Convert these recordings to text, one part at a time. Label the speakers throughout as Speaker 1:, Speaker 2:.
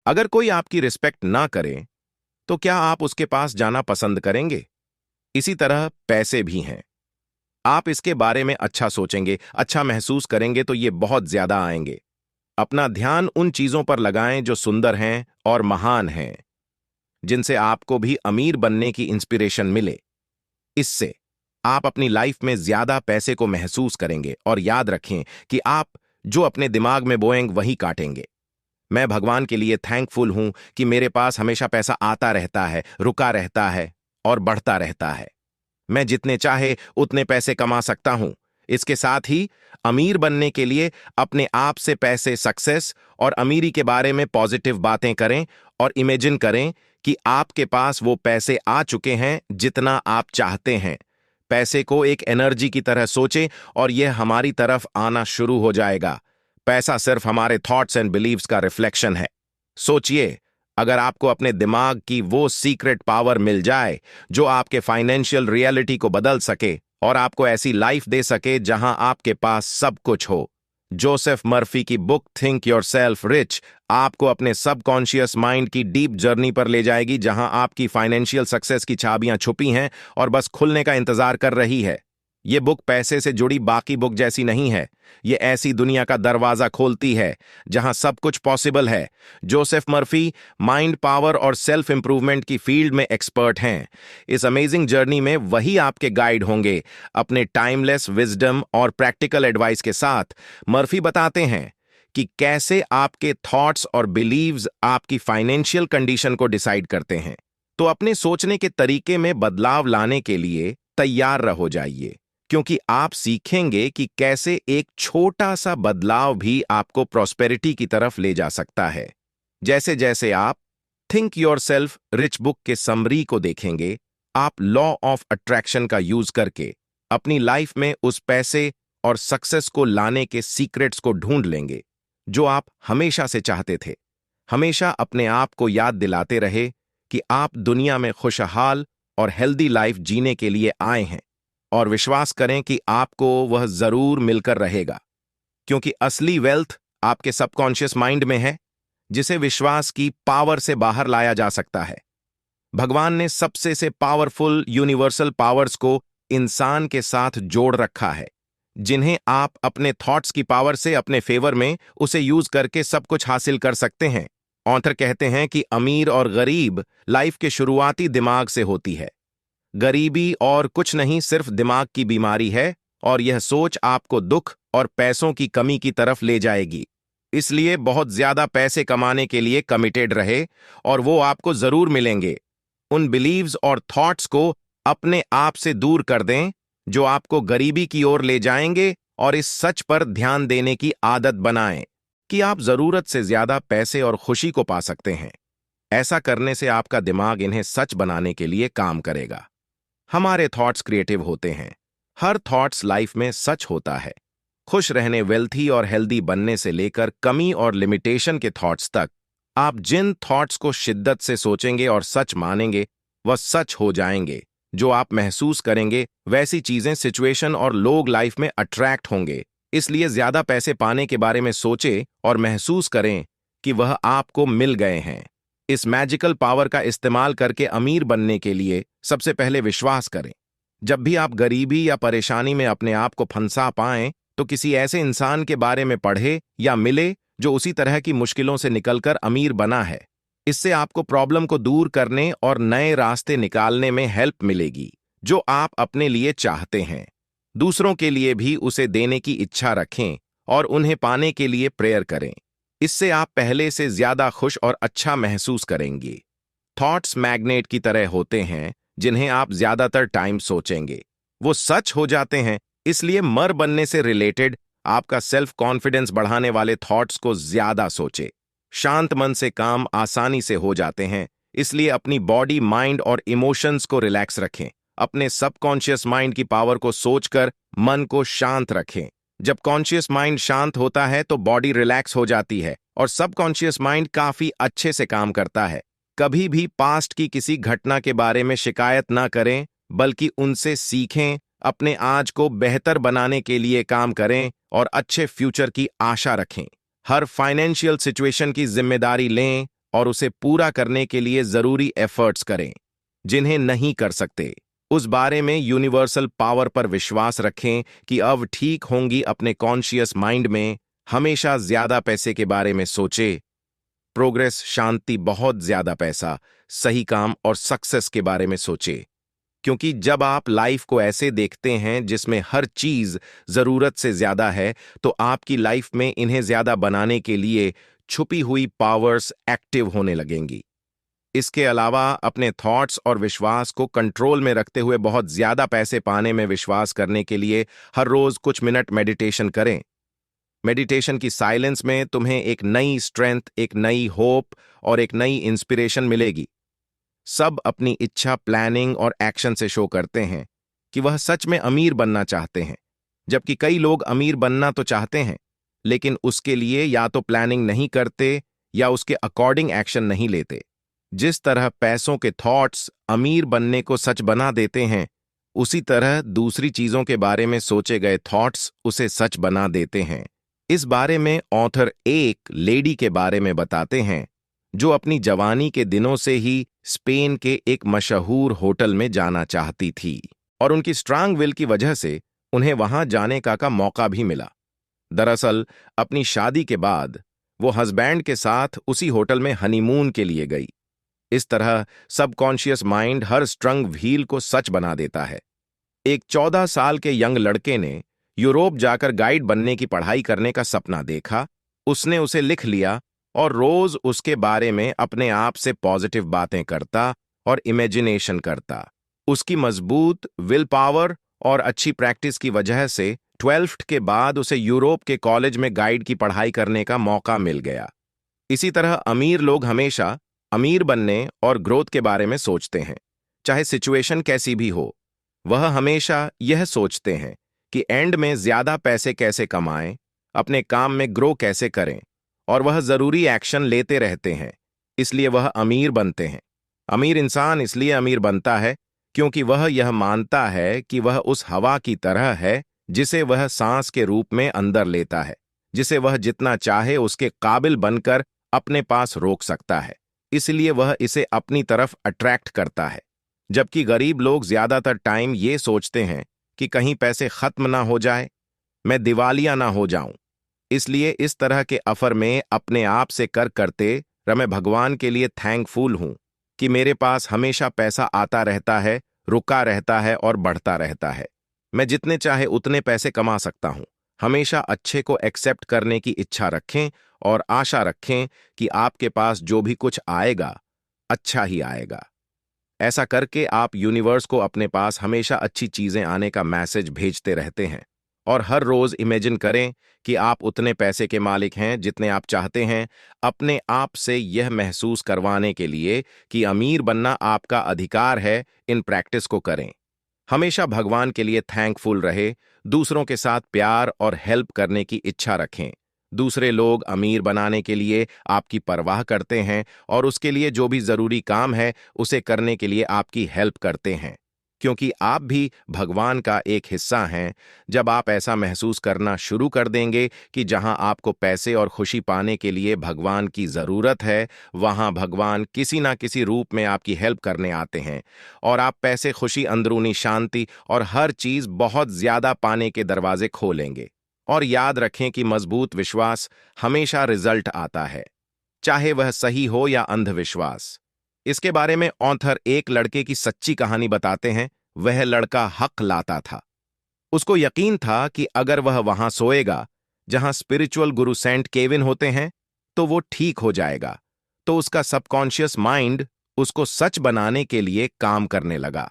Speaker 1: अगर कोई आपकी रिस्पेक्ट ना करे तो क्या आप उसके पास जाना पसंद करेंगे? इसी तरह पैसे भी हैं। आप इसके बारे में अच्छा सोचेंगे, अच्छा महसूस करेंगे तो ये बहुत ज्यादा आएंगे। अपना ध्यान उन चीजों पर लगाएं जो सुंदर हैं और महान हैं, जिनसे आपको भी अमीर बनने की इंस्पिरेशन मिले। इससे आप अपनी लाइफ में ज्यादा पैसे को महसूस करेंगे और याद रखें कि आप जो अपने दिमाग में बोएंगे वही काटेंगे। मैं भगवान के लिए थैंकफुल हूं कि मेरे पास हमेशा पैसा आता रहता है, रुका रहता है और बढ़ता रहता है। मैं जितने चाहे उतने पैसे कमा सकता हूं। इसके साथ ही अमीर बनने के लिए अपने आप से पैसे, सक्सेस और अमीरी के बारे में पॉजिटिव बातें करें और इमेजिन करें कि आपके पास वो पैसे आ चुके हैं जितना आप चाहते हैं। पैसे को एक एनर्जी की तरह सोचें और यह हमारी तरफ आना शुरू हो जाएगा। पैसा सिर्फ हमारे थॉट्स एंड बिलीव्स का रिफ्लेक्शन है। सोचिए, अगर आपको अपने दिमाग की वो सीक्रेट पावर मिल जाए जो आपके फाइनेंशियल रियलिटी को बदल सके और आपको ऐसी लाइफ दे सके जहां आपके पास सब कुछ हो। जोसेफ मर्फी की बुक थिंक योरसेल्फ रिच आपको अपने सबकॉन्शियस माइंड की डीप जर्नी पर ले जाएगी, जहां आपकी फाइनेंशियल सक्सेस की चाबियां छुपी हैं और बस खुलने का इंतजार कर रही है। ये बुक पैसे से जुड़ी बाकी बुक जैसी नहीं है। ये ऐसी दुनिया का दरवाजा खोलती है जहां सब कुछ पॉसिबल है। जोसेफ मर्फी माइंड पावर और सेल्फ इंप्रूवमेंट की फील्ड में एक्सपर्ट हैं। इस अमेजिंग जर्नी में वही आपके गाइड होंगे। अपने टाइमलेस विजडम और प्रैक्टिकल एडवाइस के साथ मर्फी बताते हैं कि कैसे आपके थॉट्स और बिलीव्स आपकी फाइनेंशियल कंडीशन को डिसाइड करते हैं। तो अपने सोचने के तरीके में बदलाव लाने के लिए तैयार रहो जाइए, क्योंकि आप सीखेंगे कि कैसे एक छोटा सा बदलाव भी आपको प्रॉस्पेरिटी की तरफ ले जा सकता है। जैसे जैसे आप थिंक योरसेल्फ रिच बुक के समरी को देखेंगे, आप लॉ ऑफ अट्रैक्शन का यूज करके अपनी लाइफ में उस पैसे और सक्सेस को लाने के सीक्रेट्स को ढूंढ लेंगे जो आप हमेशा से चाहते थे। हमेशा अपने आप को याद दिलाते रहे कि आप दुनिया में खुशहाल और हेल्दी लाइफ जीने के लिए आए हैं, और विश्वास करें कि आपको वह जरूर मिलकर रहेगा, क्योंकि असली वेल्थ आपके सबकॉन्शियस माइंड में है, जिसे विश्वास की पावर से बाहर लाया जा सकता है। भगवान ने सबसे से पावरफुल यूनिवर्सल पावर्स को इंसान के साथ जोड़ रखा है, जिन्हें आप अपने थॉट्स की पावर से अपने फेवर में उसे यूज करके सब कुछ हासिल कर सकते हैं। ऑथर कहते हैं कि अमीर और गरीब लाइफ के शुरुआती दिमाग से होती है। गरीबी और कुछ नहीं, सिर्फ दिमाग की बीमारी है, और यह सोच आपको दुख और पैसों की कमी की तरफ ले जाएगी। इसलिए बहुत ज्यादा पैसे कमाने के लिए कमिटेड रहे, और वो आपको जरूर मिलेंगे। उन बिलीव्स और थॉट्स को अपने आप से दूर कर दें जो आपको गरीबी की ओर ले जाएंगे, और इस सच पर ध्यान देने की आदत बनाएं कि आप जरूरत से ज्यादा पैसे और खुशी को पा सकते हैं। ऐसा करने से आपका दिमाग इन्हें सच बनाने के लिए काम करेगा। हमारे थॉट्स क्रिएटिव होते हैं। हर थॉट्स लाइफ में सच होता है। खुश रहने, वेल्थी और हेल्दी बनने से लेकर कमी और लिमिटेशन के थॉट्स तक, आप जिन थॉट्स को शिद्दत से सोचेंगे और सच मानेंगे, वह सच हो जाएंगे। जो आप महसूस करेंगे वैसी चीजें, सिचुएशन और लोग लाइफ में अट्रैक्ट होंगे। इसलिए ज्यादा पैसे पाने के बारे में सोचें और महसूस करें कि वह आपको मिल गए हैं। इस मैजिकल पावर का इस्तेमाल करके अमीर बनने के लिए सबसे पहले विश्वास करें। जब भी आप गरीबी या परेशानी में अपने आप को फंसा पाएं, तो किसी ऐसे इंसान के बारे में पढ़े या मिले जो उसी तरह की मुश्किलों से निकलकर अमीर बना है। इससे आपको प्रॉब्लम को दूर करने और नए रास्ते निकालने में हेल्प मिलेगी, जो आप अपने लिए चाहते हैं। दूसरों के लिए भी उसे देने की इच्छा रखें और उन्हें पाने के लिए प्रेयर करें। इससे आप पहले से ज्यादा खुश और अच्छा महसूस करेंगे। थॉट्स मैग्नेट की तरह होते हैं, जिन्हें आप ज्यादातर टाइम सोचेंगे वो सच हो जाते हैं। इसलिए मर बनने से रिलेटेड आपका सेल्फ कॉन्फिडेंस बढ़ाने वाले थॉट्स को ज्यादा सोचे। शांत मन से काम आसानी से हो जाते हैं, इसलिए अपनी बॉडी, माइंड और इमोशंस को रिलैक्स रखें। अपने सबकॉन्शियस माइंड की पावर को सोचकर मन को शांत रखें। जब कॉन्शियस माइंड शांत होता है तो बॉडी रिलैक्स हो जाती है और सबकॉन्शियस माइंड काफी अच्छे से काम करता है। कभी भी पास्ट की किसी घटना के बारे में शिकायत ना करें, बल्कि उनसे सीखें, अपने आज को बेहतर बनाने के लिए काम करें और अच्छे फ्यूचर की आशा रखें। हर फाइनेंशियल सिचुएशन की जिम्मेदारी लें और उसे पूरा करने के लिए जरूरी एफर्ट्स करें जिन्हें नहीं कर सकते। उस बारे में यूनिवर्सल पावर पर विश्वास रखें कि अब ठीक होंगी। अपने कॉन्शियस माइंड में हमेशा ज्यादा पैसे के बारे में सोचे। प्रोग्रेस, शांति, बहुत ज्यादा पैसा, सही काम और सक्सेस के बारे में सोचे। क्योंकि जब आप लाइफ को ऐसे देखते हैं जिसमें हर चीज जरूरत से ज्यादा है, तो आपकी लाइफ में इन्हें ज्यादा बनाने के लिए छुपी हुई पावर्स एक्टिव होने लगेंगी। इसके अलावा अपने थॉट्स और विश्वास को कंट्रोल में रखते हुए बहुत ज्यादा पैसे पाने में विश्वास करने के लिए हर रोज कुछ मिनट मेडिटेशन करें। मेडिटेशन की साइलेंस में तुम्हें एक नई स्ट्रेंथ, एक नई होप और एक नई इंस्पिरेशन मिलेगी। सब अपनी इच्छा, प्लानिंग और एक्शन से शो करते हैं कि वह सच में अमीर बनना चाहते हैं, जबकि कई लोग अमीर बनना तो चाहते हैं लेकिन उसके लिए या तो प्लानिंग नहीं करते या उसके अकॉर्डिंग एक्शन नहीं लेते। जिस तरह पैसों के थॉट्स अमीर बनने को सच बना देते हैं, उसी तरह दूसरी चीजों के बारे में सोचे गए थॉट्स उसे सच बना देते हैं। इस बारे में ऑथर एक लेडी के बारे में बताते हैं जो अपनी जवानी के दिनों से ही स्पेन के एक मशहूर होटल में जाना चाहती थी और उनकी स्ट्रांग विल की वजह से उन्हें वहां जाने का मौका भी मिला। दरअसल अपनी शादी के बाद वो हस्बैंड के साथ उसी होटल में हनीमून के लिए गई। इस तरह सबकॉन्शियस माइंड हर स्ट्रंग व्हील को सच बना देता है। एक 14 साल के यंग लड़के ने यूरोप जाकर गाइड बनने की पढ़ाई करने का सपना देखा। उसने उसे लिख लिया और रोज उसके बारे में अपने आप से पॉजिटिव बातें करता और इमेजिनेशन करता। उसकी मजबूत विल पावर और अच्छी प्रैक्टिस की वजह से 12th के बाद उसे यूरोप के कॉलेज में गाइड की पढ़ाई करने का मौका मिल गया। इसी तरह अमीर लोग हमेशा अमीर बनने और ग्रोथ के बारे में सोचते हैं, चाहे सिचुएशन कैसी भी हो। वह हमेशा यह सोचते हैं कि एंड में ज्यादा पैसे कैसे कमाएं, अपने काम में ग्रो कैसे करें, और वह जरूरी एक्शन लेते रहते हैं। इसलिए वह अमीर बनते हैं। अमीर इंसान इसलिए अमीर बनता है क्योंकि वह यह मानता है कि वह उस हवा की तरह है जिसे वह सांस के रूप में अंदर लेता है, जिसे वह जितना चाहे उसके काबिल बनकर अपने पास रोक सकता है। इसलिए वह इसे अपनी तरफ अट्रैक्ट करता है। जबकि गरीब लोग ज्यादातर टाइम ये सोचते हैं कि कहीं पैसे खत्म ना हो जाए, मैं दिवालिया ना हो जाऊं। इसलिए इस तरह के अफर में अपने आप से करते मैं भगवान के लिए थैंकफुल हूं कि मेरे पास हमेशा पैसा आता रहता है, रुका रहता है और बढ़ता रहता है। मैं जितने चाहे उतने पैसे कमा सकता हूं। हमेशा अच्छे को एक्सेप्ट करने की इच्छा रखें और आशा रखें कि आपके पास जो भी कुछ आएगा अच्छा ही आएगा। ऐसा करके आप यूनिवर्स को अपने पास हमेशा अच्छी चीजें आने का मैसेज भेजते रहते हैं। और हर रोज इमेजिन करें कि आप उतने पैसे के मालिक हैं जितने आप चाहते हैं, अपने आप से यह महसूस करवाने के लिए कि अमीर बनना आपका अधिकार है। इन प्रैक्टिस को करें। हमेशा भगवान के लिए थैंकफुल रहे, दूसरों के साथ प्यार और हेल्प करने की इच्छा रखें। दूसरे लोग अमीर बनाने के लिए आपकी परवाह करते हैं और उसके लिए जो भी जरूरी काम है उसे करने के लिए आपकी हेल्प करते हैं, क्योंकि आप भी भगवान का एक हिस्सा हैं। जब आप ऐसा महसूस करना शुरू कर देंगे कि जहां आपको पैसे और खुशी पाने के लिए भगवान की जरूरत है, वहां भगवान किसी ना किसी रूप में आपकी हेल्प करने आते हैं और आप पैसे, खुशी, अंदरूनी शांति और हर चीज बहुत ज्यादा पाने के दरवाजे खोलेंगे। और याद रखें कि मजबूत विश्वास हमेशा रिजल्ट आता है, चाहे वह सही हो या अंधविश्वास। इसके बारे में ऑथर एक लड़के की सच्ची कहानी बताते हैं। वह लड़का हक लाता था। उसको यकीन था कि अगर वह वहां सोएगा जहां स्पिरिचुअल गुरु सेंट केविन होते हैं तो वो ठीक हो जाएगा। तो उसका सबकॉन्शियस माइंड उसको सच बनाने के लिए काम करने लगा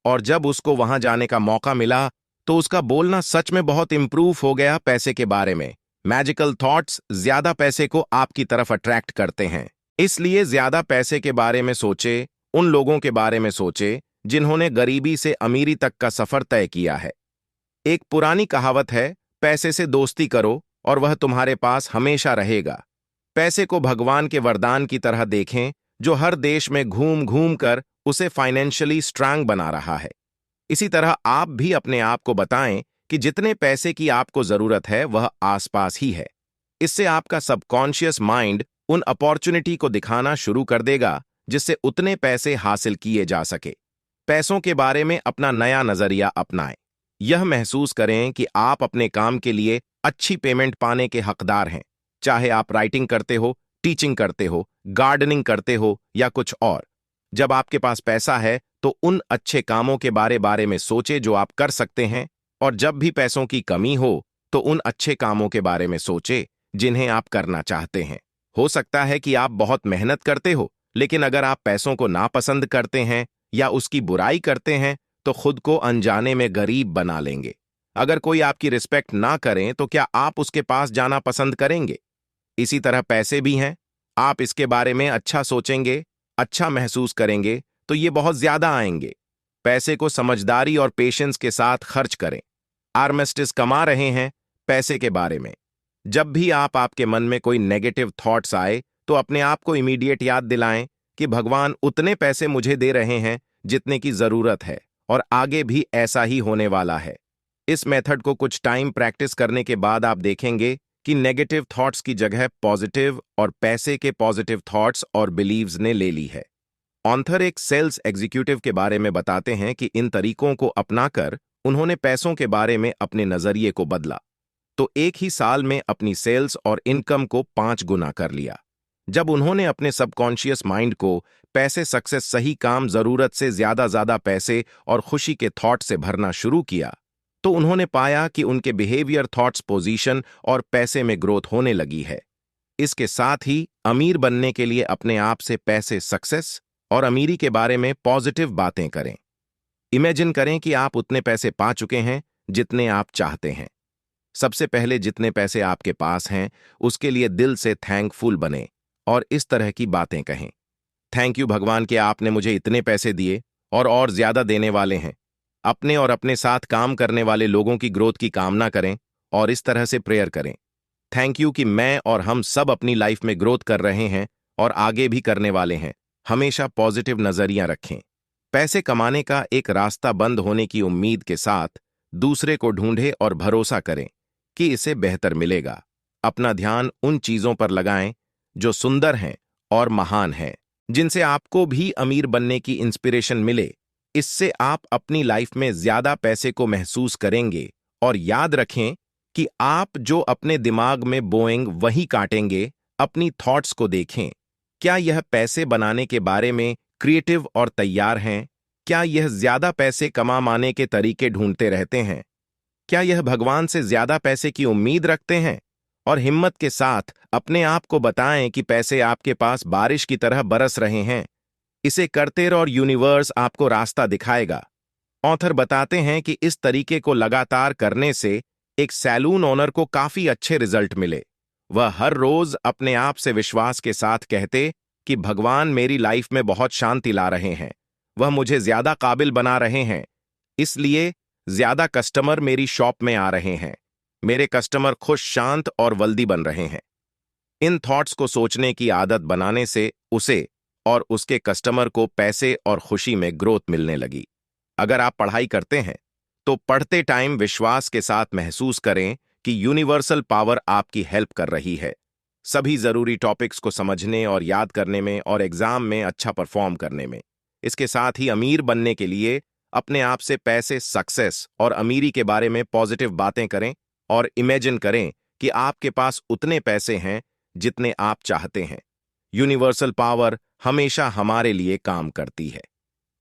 Speaker 1: और जब उसको वहां जाने का मौका मिला तो उसका बोलना सच में बहुत इंप्रूव हो गया। पैसे के बारे में मैजिकल थॉट्स ज्यादा पैसे को आपकी तरफ अट्रैक्ट करते हैं। इसलिए ज्यादा पैसे के बारे में सोचे, उन लोगों के बारे में सोचे जिन्होंने गरीबी से अमीरी तक का सफर तय किया है। एक पुरानी कहावत है, पैसे से दोस्ती करो और वह तुम्हारे पास हमेशा रहेगा। पैसे को भगवान के वरदान की तरह देखें जो हर देश में घूम घूम कर उसे फाइनेंशियली स्ट्रांग बना रहा है। इसी तरह आप भी अपने आप को बताएं कि जितने पैसे की आपको जरूरत है वह आसपास ही है। इससे आपका सबकॉन्शियस माइंड उन अपॉर्चुनिटी को दिखाना शुरू कर देगा जिससे उतने पैसे हासिल किए जा सके। पैसों के बारे में अपना नया नजरिया अपनाएं। यह महसूस करें कि आप अपने काम के लिए अच्छी पेमेंट पाने के हकदार हैं, चाहे आप राइटिंग करते हो, टीचिंग करते हो, गार्डनिंग करते हो या कुछ और। जब आपके पास पैसा है तो उन अच्छे कामों के बारे में सोचे जो आप कर सकते हैं, और जब भी पैसों की कमी हो तो उन अच्छे कामों के बारे में सोचे जिन्हें आप करना चाहते हैं। हो सकता है कि आप बहुत मेहनत करते हो, लेकिन अगर आप पैसों को नापसंद करते हैं या उसकी बुराई करते हैं तो खुद को अनजाने में गरीब बना लेंगे। अगर कोई आपकी रिस्पेक्ट ना करें तो क्या आप उसके पास जाना पसंद करेंगे? इसी तरह पैसे भी हैं। आप इसके बारे में अच्छा सोचेंगे, अच्छा महसूस करेंगे तो ये बहुत ज्यादा आएंगे। पैसे को समझदारी और पेशेंस के साथ खर्च करें। आर्मिस्टिस कमा रहे हैं पैसे के बारे में। जब भी आपके मन में कोई नेगेटिव थॉट्स आए तो अपने आप को इमीडिएट याद दिलाएं कि भगवान उतने पैसे मुझे दे रहे हैं जितने की जरूरत है, और आगे भी ऐसा ही होने वाला है। इस मेथड को कुछ टाइम प्रैक्टिस करने के बाद आप देखेंगे कि नेगेटिव थॉट्स की जगह पॉजिटिव और पैसे के पॉजिटिव थॉट्स और बिलीव्स ने ले ली है। ऑथर एक सेल्स एग्जीक्यूटिव के बारे में बताते हैं कि इन तरीकों को अपनाकर उन्होंने पैसों के बारे में अपने नजरिए को बदला, तो एक ही साल में अपनी सेल्स और इनकम को 5 गुना कर लिया। जब उन्होंने अपने सबकॉन्शियस माइंड को पैसे, सक्सेस, सही काम, जरूरत से ज्यादा पैसे और खुशी के थॉट से भरना शुरू किया, तो उन्होंने पाया कि उनके बिहेवियर, थॉट्स, पोजीशन और पैसे में ग्रोथ होने लगी है। इसके साथ ही अमीर बनने के लिए अपने आप से पैसे, सक्सेस और अमीरी के बारे में पॉजिटिव बातें करें। इमेजिन करें कि आप उतने पैसे पा चुके हैं जितने आप चाहते हैं। सबसे पहले जितने पैसे आपके पास हैं उसके लिए दिल से थैंकफुल बने और इस तरह की बातें कहें। थैंक यू भगवान कि आपने मुझे इतने पैसे दिए और ज्यादा देने वाले हैं। अपने और अपने साथ काम करने वाले लोगों की ग्रोथ की कामना करें और इस तरह से प्रेयर करें। थैंक यू कि मैं और हम सब अपनी लाइफ में ग्रोथ कर रहे हैं और आगे भी करने वाले हैं। हमेशा पॉजिटिव नजरिया रखें। पैसे कमाने का एक रास्ता बंद होने की उम्मीद के साथ दूसरे को ढूंढे और भरोसा करें कि इसे बेहतर मिलेगा। अपना ध्यान उन चीजों पर लगाएं जो सुंदर हैं और महान हैं, जिनसे आपको भी अमीर बनने की इंस्पिरेशन मिले। इससे आप अपनी लाइफ में ज्यादा पैसे को महसूस करेंगे, और याद रखें कि आप जो अपने दिमाग में बोएंगे वही काटेंगे। अपनी थॉट्स को देखें। क्या यह पैसे बनाने के बारे में क्रिएटिव और तैयार हैं? क्या यह ज्यादा पैसे कमाने के तरीके ढूंढते रहते हैं? क्या यह भगवान से ज्यादा पैसे की उम्मीद रखते हैं? और हिम्मत के साथ अपने आप को बताएं कि पैसे आपके पास बारिश की तरह बरस रहे हैं। इसे करते रहो और यूनिवर्स आपको रास्ता दिखाएगा। ऑथर बताते हैं कि इस तरीके को लगातार करने से एक सैलून ओनर को काफी अच्छे रिजल्ट मिले। वह हर रोज अपने आप से विश्वास के साथ कहते कि भगवान मेरी लाइफ में बहुत शांति ला रहे हैं, वह मुझे ज्यादा काबिल बना रहे हैं, इसलिए ज्यादा कस्टमर मेरी शॉप में आ रहे हैं, मेरे कस्टमर खुश, शांत और वल्दी बन रहे हैं। इन थॉट्स को सोचने की आदत बनाने से उसे और उसके कस्टमर को पैसे और खुशी में ग्रोथ मिलने लगी। अगर आप पढ़ाई करते हैं तो पढ़ते टाइम विश्वास के साथ महसूस करें कि यूनिवर्सल पावर आपकी हेल्प कर रही है, सभी जरूरी टॉपिक्स को समझने और याद करने में और एग्जाम में अच्छा परफॉर्म करने में। इसके साथ ही अमीर बनने के लिए अपने आप से पैसे, सक्सेस और अमीरी के बारे में पॉजिटिव बातें करें और इमेजिन करें कि आपके पास उतने पैसे हैं जितने आप चाहते हैं। यूनिवर्सल पावर हमेशा हमारे लिए काम करती है।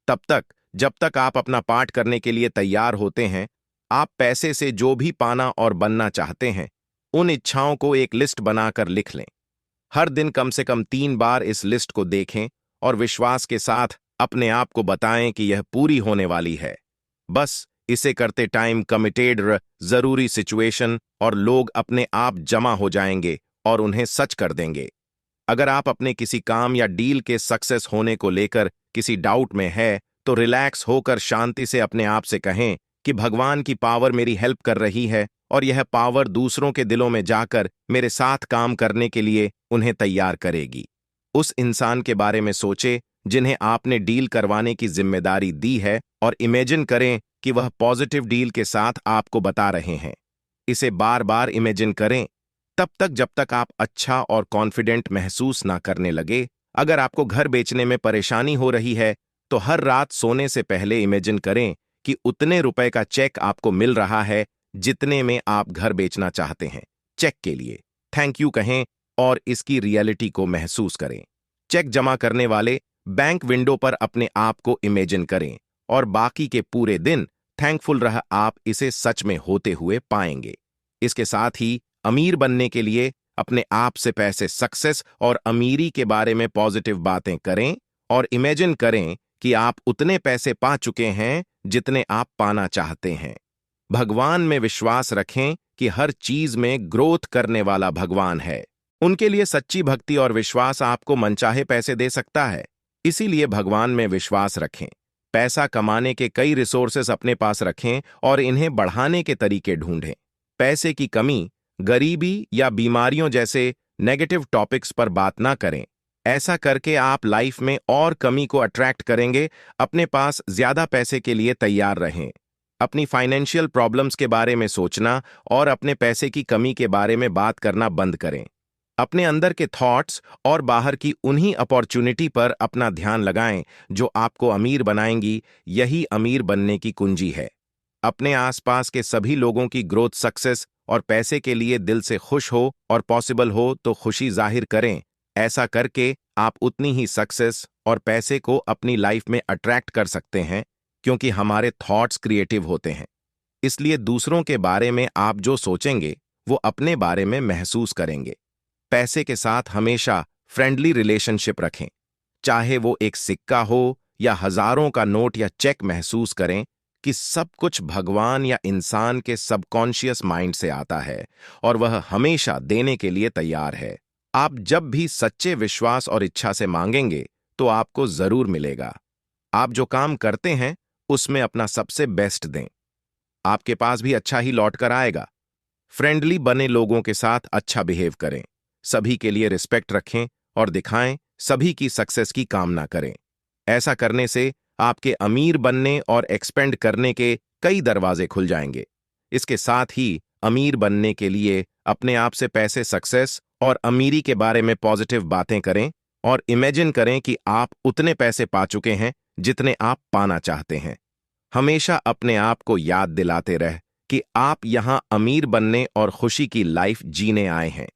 Speaker 1: तब तक जब तक आप अपना पार्ट करने के लिए तैयार होते हैं, आप पैसे से जो भी पाना और बनना चाहते हैं उन इच्छाओं को एक लिस्ट बनाकर लिख लें। हर दिन कम से कम 3 बार इस लिस्ट को देखें और विश्वास के साथ अपने आप को बताएं कि यह पूरी होने वाली है। बस इसे करते टाइम कमिटेड जरूरी सिचुएशन और लोग अपने आप जमा हो जाएंगे और उन्हें सच कर देंगे। अगर आप अपने किसी काम या डील के सक्सेस होने को लेकर किसी डाउट में है तो रिलैक्स होकर शांति से अपने आप से कहें कि भगवान की पावर मेरी हेल्प कर रही है और यह पावर दूसरों के दिलों में जाकर मेरे साथ काम करने के लिए उन्हें तैयार करेगी। उस इंसान के बारे में सोचे जिन्हें आपने डील करवाने की जिम्मेदारी दी है और इमेजिन करें कि वह पॉजिटिव डील के साथ आपको बता रहे हैं। इसे बार बार इमेजिन करें तब तक जब तक आप अच्छा और कॉन्फिडेंट महसूस ना करने लगे। अगर आपको घर बेचने में परेशानी हो रही है, तो हर रात सोने से पहले इमेजिन करें कि उतने रुपए का चेक आपको मिल रहा है जितने में आप घर बेचना चाहते हैं। चेक के लिए थैंक यू कहें और इसकी रियलिटी को महसूस करें। चेक जमा करने वाले बैंक विंडो पर अपने आप को इमेजिन करें और बाकी के पूरे दिन थैंकफुल रह आप इसे सच में होते हुए पाएंगे। इसके साथ ही अमीर बनने के लिए अपने आप से पैसे, सक्सेस और अमीरी के बारे में पॉजिटिव बातें करें और इमेजिन करें कि आप उतने पैसे पा चुके हैं जितने आप पाना चाहते हैं। भगवान में विश्वास रखें कि हर चीज में ग्रोथ करने वाला भगवान है। उनके लिए सच्ची भक्ति और विश्वास आपको मनचाहे पैसे दे सकता है। इसीलिए भगवान में विश्वास रखें। पैसा कमाने के कई रिसोर्सेस अपने पास रखें और इन्हें बढ़ाने के तरीके ढूंढें। पैसे की कमी, गरीबी या बीमारियों जैसे नेगेटिव टॉपिक्स पर बात ना करें। ऐसा करके आप लाइफ में और कमी को अट्रैक्ट करेंगे। अपने पास ज्यादा पैसे के लिए तैयार रहें। अपनी फाइनेंशियल प्रॉब्लम्स के बारे में सोचना और अपने पैसे की कमी के बारे में बात करना बंद करें। अपने अंदर के थॉट्स और बाहर की उन्हीं अपॉर्चुनिटी पर अपना ध्यान लगाएं जो आपको अमीर बनाएंगी। यही अमीर बनने की कुंजी है। अपने आसपास के सभी लोगों की ग्रोथ, सक्सेस और पैसे के लिए दिल से खुश हो और पॉसिबल हो तो खुशी जाहिर करें। ऐसा करके आप उतनी ही सक्सेस और पैसे को अपनी लाइफ में अट्रैक्ट कर सकते हैं, क्योंकि हमारे थॉट्स क्रिएटिव होते हैं। इसलिए दूसरों के बारे में आप जो सोचेंगे वो अपने बारे में महसूस करेंगे। पैसे के साथ हमेशा फ्रेंडली रिलेशनशिप रखें। चाहे वो एक सिक्का हो या हजारों का नोट या चेक, महसूस करें कि सब कुछ भगवान या इंसान के सबकॉन्शियस माइंड से आता है और वह हमेशा देने के लिए तैयार है। आप जब भी सच्चे विश्वास और इच्छा से मांगेंगे तो आपको जरूर मिलेगा। आप जो काम करते हैं उसमें अपना सबसे बेस्ट दें। आपके पास भी अच्छा ही लौट कर आएगा। फ्रेंडली बने लोगों के साथ अच्छा बिहेव करें। सभी के लिए रिस्पेक्ट रखें और दिखाएं, सभी की सक्सेस की कामना करें। ऐसा करने से आपके अमीर बनने और एक्सपेंड करने के कई दरवाजे खुल जाएंगे। इसके साथ ही अमीर बनने के लिए अपने आप से पैसे, सक्सेस और अमीरी के बारे में पॉजिटिव बातें करें और इमेजिन करें कि आप उतने पैसे पा चुके हैं जितने आप पाना चाहते हैं। हमेशा अपने आप को याद दिलाते रह कि आप यहां अमीर बनने और खुशी की लाइफ जीने आए हैं।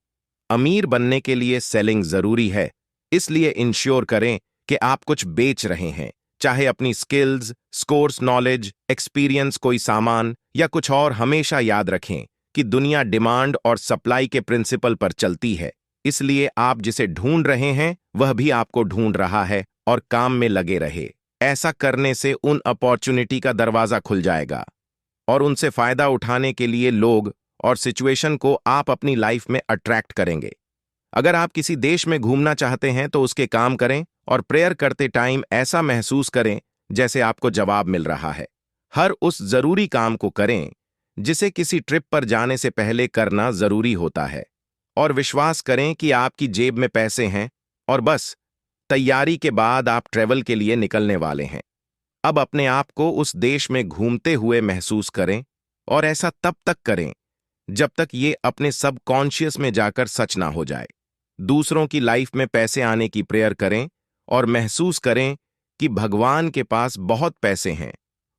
Speaker 1: अमीर बनने के लिए सेलिंग जरूरी है, इसलिए इंश्योर करें कि आप कुछ बेच रहे हैं, चाहे अपनी स्किल्स, स्कोर्स, नॉलेज, एक्सपीरियंस, कोई सामान या कुछ और। हमेशा याद रखें कि दुनिया डिमांड और सप्लाई के प्रिंसिपल पर चलती है। इसलिए आप जिसे ढूंढ रहे हैं वह भी आपको ढूंढ रहा है और काम में लगे रहे। ऐसा करने से उन अपॉर्चुनिटी का दरवाजा खुल जाएगा और उनसे फायदा उठाने के लिए लोग और सिचुएशन को आप अपनी लाइफ में अट्रैक्ट करेंगे। अगर आप किसी देश में घूमना चाहते हैं तो उसके काम करें और प्रेयर करते टाइम ऐसा महसूस करें जैसे आपको जवाब मिल रहा है। हर उस जरूरी काम को करें जिसे किसी ट्रिप पर जाने से पहले करना जरूरी होता है और विश्वास करें कि आपकी जेब में पैसे हैं और बस तैयारी के बाद आप ट्रेवल के लिए निकलने वाले हैं। अब अपने आप को उस देश में घूमते हुए महसूस करें और ऐसा तब तक करें जब तक ये अपने सबकॉन्शियस में जाकर सच ना हो जाए। दूसरों की लाइफ में पैसे आने की प्रेयर करें और महसूस करें कि भगवान के पास बहुत पैसे हैं,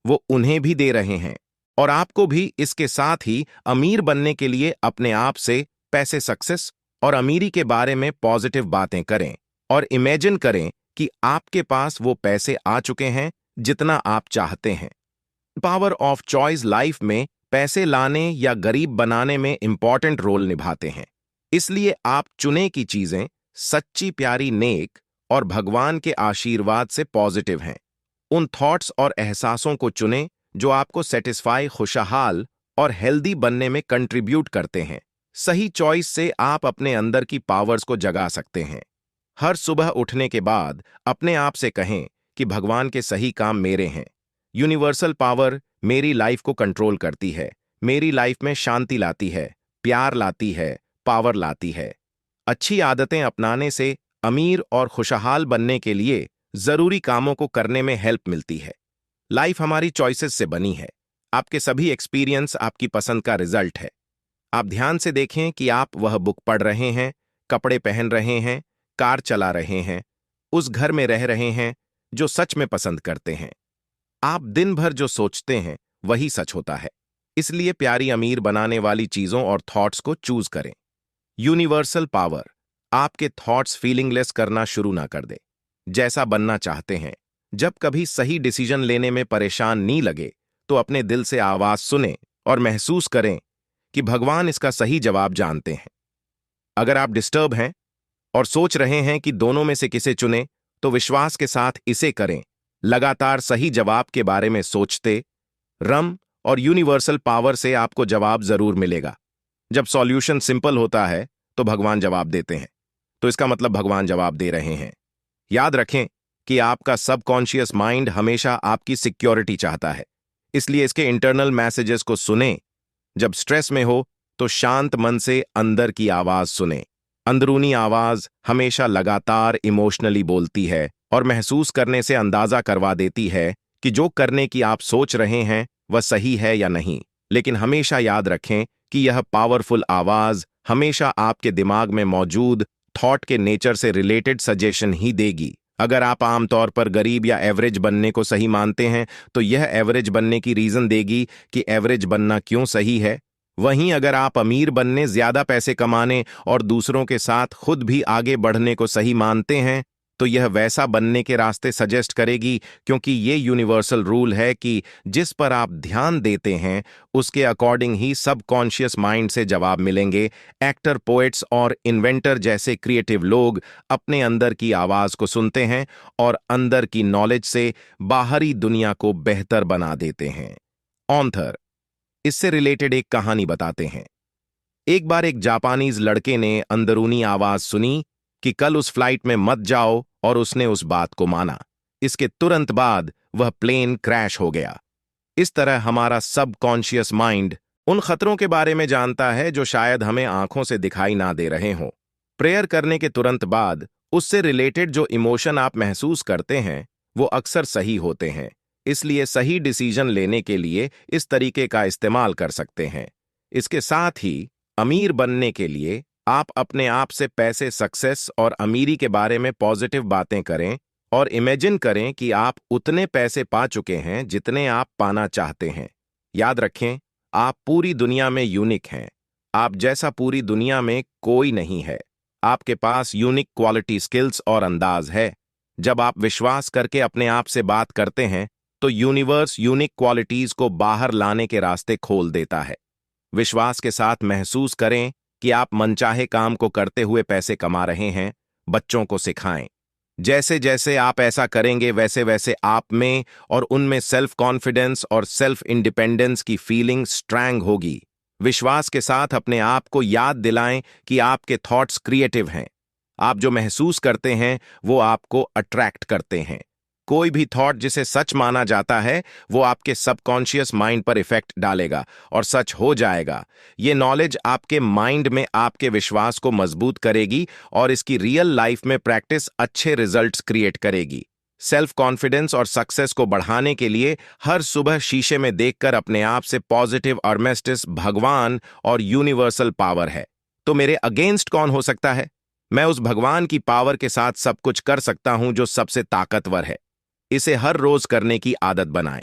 Speaker 1: वो उन्हें भी दे रहे हैं और आपको भी। इसके साथ ही अमीर बनने के लिए अपने आप से पैसे, सक्सेस और अमीरी के बारे में पॉजिटिव बातें करें और इमेजिन करें कि आपके पास वो पैसे आ चुके हैं जितना आप चाहते हैं। पावर ऑफ चॉइस लाइफ में पैसे लाने या गरीब बनाने में इंपॉर्टेंट रोल निभाते हैं। इसलिए आप चुने की चीजें सच्ची, प्यारी, नेक और भगवान के आशीर्वाद से पॉजिटिव हैं। उन थॉट्स और एहसासों को चुनें जो आपको सेटिस्फाई, खुशहाल और हेल्दी बनने में कंट्रीब्यूट करते हैं। सही चॉइस से आप अपने अंदर की पावर्स को जगा सकते हैं। हर सुबह उठने के बाद अपने आप से कहें कि भगवान के सही काम मेरे हैं। यूनिवर्सल पावर मेरी लाइफ को कंट्रोल करती है, मेरी लाइफ में शांति लाती है, प्यार लाती है, पावर लाती है। अच्छी आदतें अपनाने से अमीर और खुशहाल बनने के लिए जरूरी कामों को करने में हेल्प मिलती है। लाइफ हमारी चॉइसेस से बनी है। आपके सभी एक्सपीरियंस आपकी पसंद का रिजल्ट है। आप ध्यान से देखें कि आप वह बुक पढ़ रहे हैं, कपड़े पहन रहे हैं, कार चला रहे हैं, उस घर में रह रहे हैं जो सच में पसंद करते हैं। आप दिन भर जो सोचते हैं वही सच होता है। इसलिए प्यारी अमीर बनाने वाली चीजों और थॉट्स को चूज करें। यूनिवर्सल पावर आपके थॉट्स फीलिंगलेस करना शुरू ना कर दे। जैसा बनना चाहते हैं, जब कभी सही डिसीजन लेने में परेशान नहीं लगे तो अपने दिल से आवाज सुने और महसूस करें कि भगवान इसका सही जवाब जानते हैं। अगर आप डिस्टर्ब हैं और सोच रहे हैं कि दोनों में से किसे चुने, तो विश्वास के साथ इसे करें। लगातार सही जवाब के बारे में सोचते रम और यूनिवर्सल पावर से आपको जवाब जरूर मिलेगा। जब सॉल्यूशन सिंपल होता है तो भगवान जवाब देते हैं, तो इसका मतलब भगवान जवाब दे रहे हैं। याद रखें कि आपका सबकॉन्शियस माइंड हमेशा आपकी सिक्योरिटी चाहता है, इसलिए इसके इंटरनल मैसेजेस को सुने। जब स्ट्रेस में हो तो शांत मन से अंदर की आवाज सुने। अंदरूनी आवाज हमेशा लगातार इमोशनली बोलती है और महसूस करने से अंदाजा करवा देती है कि जो करने की आप सोच रहे हैं वह सही है या नहीं। लेकिन हमेशा याद रखें कि यह पावरफुल आवाज हमेशा आपके दिमाग में मौजूद थॉट के नेचर से रिलेटेड सजेशन ही देगी। अगर आप आमतौर पर गरीब या एवरेज बनने को सही मानते हैं, तो यह एवरेज बनने की रीजन देगी कि एवरेज बनना क्यों सही है। वहीं अगर आप अमीर बनने, ज्यादा पैसे कमाने और दूसरों के साथ खुद भी आगे बढ़ने को सही मानते हैं, तो यह वैसा बनने के रास्ते सजेस्ट करेगी, क्योंकि ये यूनिवर्सल रूल है कि जिस पर आप ध्यान देते हैं उसके अकॉर्डिंग ही सबकॉन्शियस माइंड से जवाब मिलेंगे। एक्टर, पोएट्स और इन्वेंटर जैसे क्रिएटिव लोग अपने अंदर की आवाज को सुनते हैं और अंदर की नॉलेज से बाहरी दुनिया को बेहतर बना देते हैं। ऑथर इससे रिलेटेड एक कहानी बताते हैं। एक बार एक जापानीज लड़के ने अंदरूनी आवाज सुनी कि कल उस फ्लाइट में मत जाओ, और उसने उस बात को माना। इसके तुरंत बाद वह प्लेन क्रैश हो गया। इस तरह हमारा सबकॉन्शियस माइंड उन खतरों के बारे में जानता है जो शायद हमें आंखों से दिखाई ना दे रहे हों। प्रेयर करने के तुरंत बाद उससे रिलेटेड जो इमोशन आप महसूस करते हैं वो अक्सर सही होते हैं। इसलिए सही डिसीजन लेने के लिए इस तरीके का इस्तेमाल कर सकते हैं। इसके साथ ही अमीर बनने के लिए आप अपने आप से पैसे, सक्सेस और अमीरी के बारे में पॉजिटिव बातें करें और इमेजिन करें कि आप उतने पैसे पा चुके हैं जितने आप पाना चाहते हैं। याद रखें, आप पूरी दुनिया में यूनिक हैं। आप जैसा पूरी दुनिया में कोई नहीं है। आपके पास यूनिक क्वालिटी, स्किल्स और अंदाज है। जब आप विश्वास करके अपने आप से बात करते हैं तो यूनिवर्स यूनिक क्वालिटीज को बाहर लाने के रास्ते खोल देता है। विश्वास के साथ महसूस करें कि आप मनचाहे काम को करते हुए पैसे कमा रहे हैं। बच्चों को सिखाएं। जैसे जैसे आप ऐसा करेंगे वैसे वैसे आप में और उनमें सेल्फ कॉन्फिडेंस और सेल्फ इंडिपेंडेंस की फीलिंग स्ट्रांग होगी। विश्वास के साथ अपने आप को याद दिलाएं कि आपके थॉट्स क्रिएटिव हैं। आप जो महसूस करते हैं वो आपको अट्रैक्ट करते हैं। कोई भी थॉट जिसे सच माना जाता है वो आपके सबकॉन्शियस माइंड पर इफेक्ट डालेगा और सच हो जाएगा। ये नॉलेज आपके माइंड में आपके विश्वास को मजबूत करेगी और इसकी रियल लाइफ में प्रैक्टिस अच्छे रिजल्ट्स क्रिएट करेगी। सेल्फ कॉन्फिडेंस और सक्सेस को बढ़ाने के लिए हर सुबह शीशे में देखकर अपने आप से पॉजिटिव अरमेस्टिस भगवान और यूनिवर्सल पावर है, तो मेरे अगेंस्ट कौन हो सकता है। मैं उस भगवान की पावर के साथ सब कुछ कर सकता हूं जो सबसे ताकतवर है। इसे हर रोज करने की आदत बनाएं।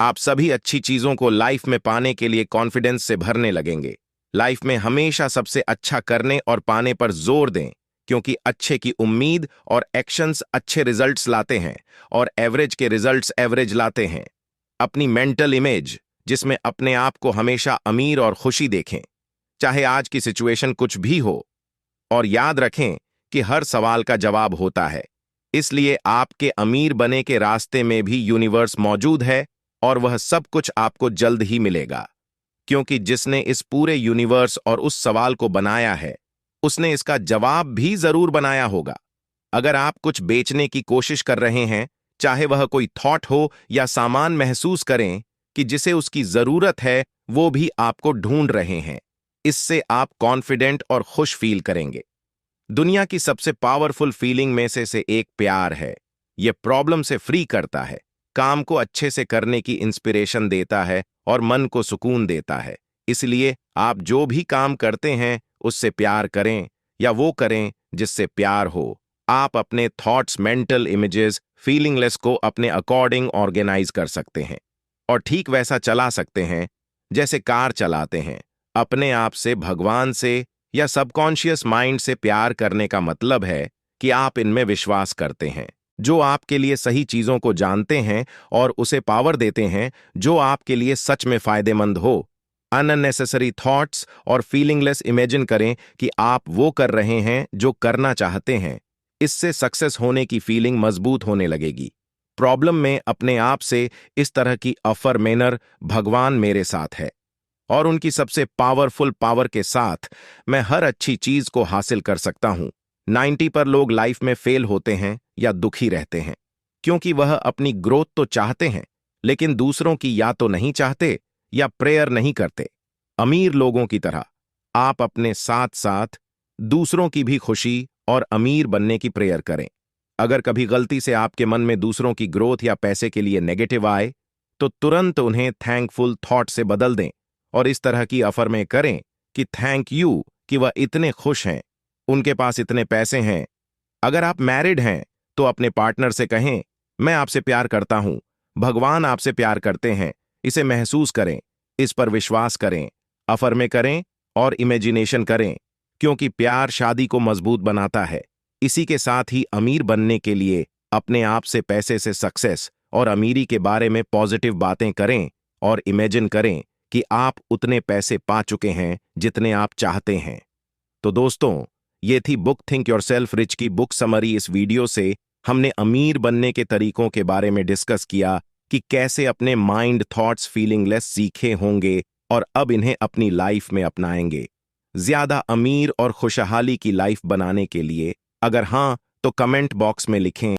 Speaker 1: आप सभी अच्छी चीजों को लाइफ में पाने के लिए कॉन्फिडेंस से भरने लगेंगे। लाइफ में हमेशा सबसे अच्छा करने और पाने पर जोर दें, क्योंकि अच्छे की उम्मीद और एक्शंस अच्छे रिजल्ट्स लाते हैं और एवरेज के रिजल्ट्स एवरेज लाते हैं। अपनी मेंटल इमेज, जिसमें अपने आप को हमेशा अमीर और खुशी देखें, चाहे आज की सिचुएशन कुछ भी हो। और याद रखें कि हर सवाल का जवाब होता है। इसलिए आपके अमीर बने के रास्ते में भी यूनिवर्स मौजूद है और वह सब कुछ आपको जल्द ही मिलेगा, क्योंकि जिसने इस पूरे यूनिवर्स और उस सवाल को बनाया है उसने इसका जवाब भी जरूर बनाया होगा। अगर आप कुछ बेचने की कोशिश कर रहे हैं, चाहे वह कोई थॉट हो या सामान, महसूस करें कि जिसे उसकी जरूरत है वो भी आपको ढूंढ रहे हैं। इससे आप कॉन्फिडेंट और खुश फील करेंगे। दुनिया की सबसे पावरफुल फीलिंग में से एक प्यार है। यह प्रॉब्लम से फ्री करता है, काम को अच्छे से करने की इंस्पिरेशन देता है और मन को सुकून देता है। इसलिए आप जो भी काम करते हैं उससे प्यार करें या वो करें जिससे प्यार हो। आप अपने थॉट्स, मेंटल इमेजेस, फीलिंगलेस को अपने अकॉर्डिंग ऑर्गेनाइज कर सकते हैं और ठीक वैसा चला सकते हैं जैसे कार चलाते हैं। अपने आप से, भगवान से या सबकॉन्शियस माइंड से प्यार करने का मतलब है कि आप इनमें विश्वास करते हैं, जो आपके लिए सही चीजों को जानते हैं और उसे पावर देते हैं जो आपके लिए सच में फायदेमंद हो। अननेसेसरी थॉट्स और फीलिंगलेस इमेजिन करें कि आप वो कर रहे हैं जो करना चाहते हैं। इससे सक्सेस होने की फीलिंग मजबूत होने लगेगी। प्रॉब्लम में अपने आप से इस तरह की अफर्मेनर, भगवान मेरे साथ है और उनकी सबसे पावरफुल पावर के साथ मैं हर अच्छी चीज को हासिल कर सकता हूं। 90 पर लोग लाइफ में फेल होते हैं या दुखी रहते हैं क्योंकि वह अपनी ग्रोथ तो चाहते हैं लेकिन दूसरों की या तो नहीं चाहते या प्रेयर नहीं करते। अमीर लोगों की तरह आप अपने साथ साथ दूसरों की भी खुशी और अमीर बनने की प्रेयर करें। अगर कभी गलती से आपके मन में दूसरों की ग्रोथ या पैसे के लिए नेगेटिव आए तो तुरंत उन्हें थैंकफुल थॉट से बदल दें और इस तरह की अफर्में करें कि थैंक यू कि वह इतने खुश हैं, उनके पास इतने पैसे हैं। अगर आप मैरिड हैं तो अपने पार्टनर से कहें, मैं आपसे प्यार करता हूं, भगवान आपसे प्यार करते हैं। इसे महसूस करें, इस पर विश्वास करें, अफर्में करें और इमेजिनेशन करें क्योंकि प्यार शादी को मजबूत बनाता है। इसी के साथ ही अमीर बनने के लिए अपने आप से पैसे से सक्सेस और अमीरी के बारे में पॉजिटिव बातें करें और इमेजिन करें कि आप उतने पैसे पा चुके हैं जितने आप चाहते हैं। तो दोस्तों, ये थी बुक थिंक योरसेल्फ रिच की बुक समरी। इस वीडियो से हमने अमीर बनने के तरीकों के बारे में डिस्कस किया कि कैसे अपने माइंड, थॉट्स, फीलिंगलेस सीखे होंगे और अब इन्हें अपनी लाइफ में अपनाएंगे। ज्यादा अमीर और खुशहाली की लाइफ बनाने के लिए अगर हाँ तो कमेंट बॉक्स में लिखें।